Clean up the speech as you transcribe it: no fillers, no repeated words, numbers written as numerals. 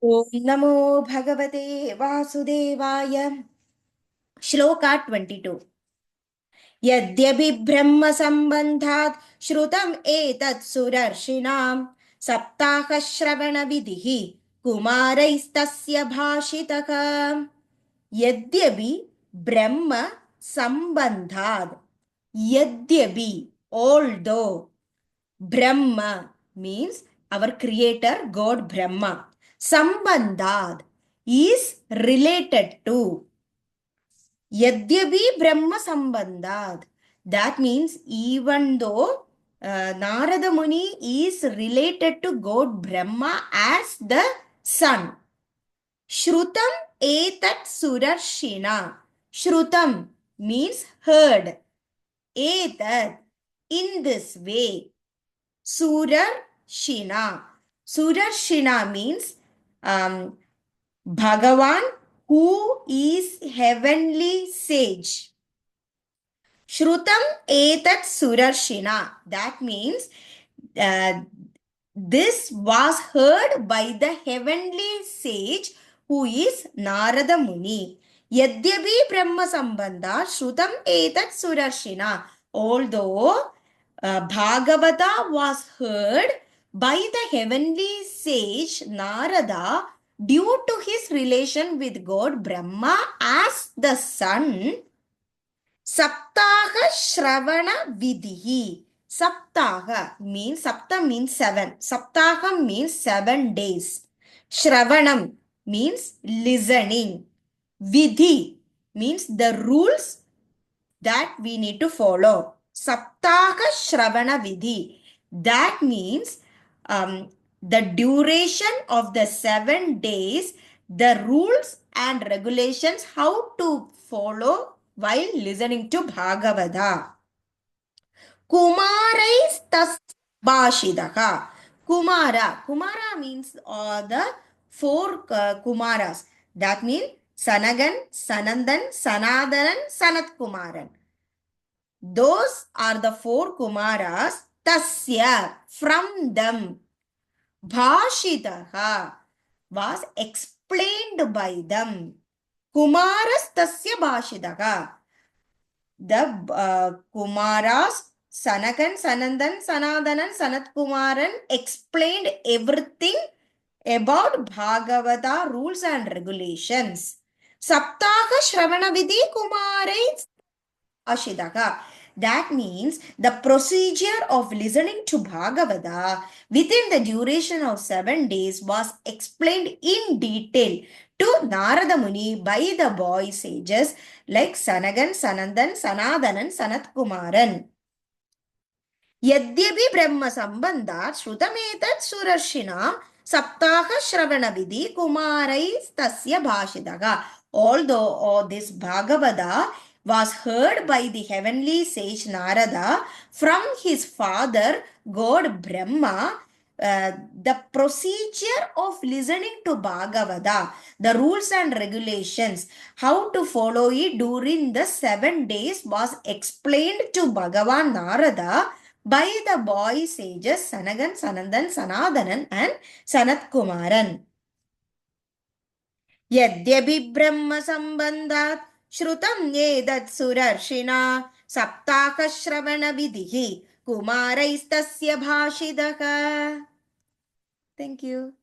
ॐ नमो भगवते वासुदेवाय। श्लोका 22। यद्यपि ब्रह्म सम्बन्धात् श्रुतम् एतत् सुरर्षिणां सप्ताह श्रवण विधिः कुमारैस्तस्य भाषितः। यद्यपि ब्रह्म सम्बन्धात्, यद्यपि, although, Brahma means our creator God Brahma. Sambandhad is related to. Yadyapi Brahma Sambandhad. That means even though Narada Muni is related to God Brahma as the son. Shrutam etat surarshina. Shrutam means heard. Etat, in this way. Surarshina. Surarshina means Bhagavan who is heavenly sage. Shrutam etat surarshina. That means uh, this was heard by the heavenly sage who is Narada Muni. Yadyapi Brahma Sambandha Shrutam etat surarshina. Although Bhagavata was heard by the heavenly sage Narada due to his relation with God Brahma as the son. Saptaha Shravana Vidhi. Saptaha means, Sapta means 7. Saptaha means 7 days. Shravanam means listening. Vidhi means the rules that we need to follow. Saptaha Shravana Vidhi. That means the duration of the 7 days, the rules and regulations, how to follow while listening to Bhagavata. Kumarais tas Bhashidaka. Kumara means the 4 Kumaras. That means Sanagan, Sanandan, Sanadanan, Sanat Kumaran. Those are the 4 Kumaras. Tasya, from them. Bhashitaha was explained by them. Kumaras tasya bhashitaha. The Kumaras, Sanakan, Sanandan, Sanadanan, Sanat Kumaran explained everything about Bhagavata rules and regulations. Saptaha Shravana Vidhi Kumarai Ashidaka. That means the procedure of listening to Bhagavata within the duration of 7 days was explained in detail to Narada Muni by the boy sages like Sanagan, Sanandan, Sanadanan, Sanat Kumaran. Yadyapi Brahma Sambandhat Shrutametat Surarshina Saptaha Shravana Vidhi Kumarais Tasya Bhashitaga. Although this Bhagavata was heard by the heavenly sage Narada from his father God Brahma, the procedure of listening to Bhagavata, the rules and regulations, how to follow it during the 7 days was explained to Bhagavan Narada by the boy sages Sanagan, Sanandan, Sanadanan and Sanat Kumaran. Yadyapi Brahma Sambandhat Shrutam Yedat Surarshina Saptaha Shravana Vidhi Kumaraistasya Bhashidaka. Thank you.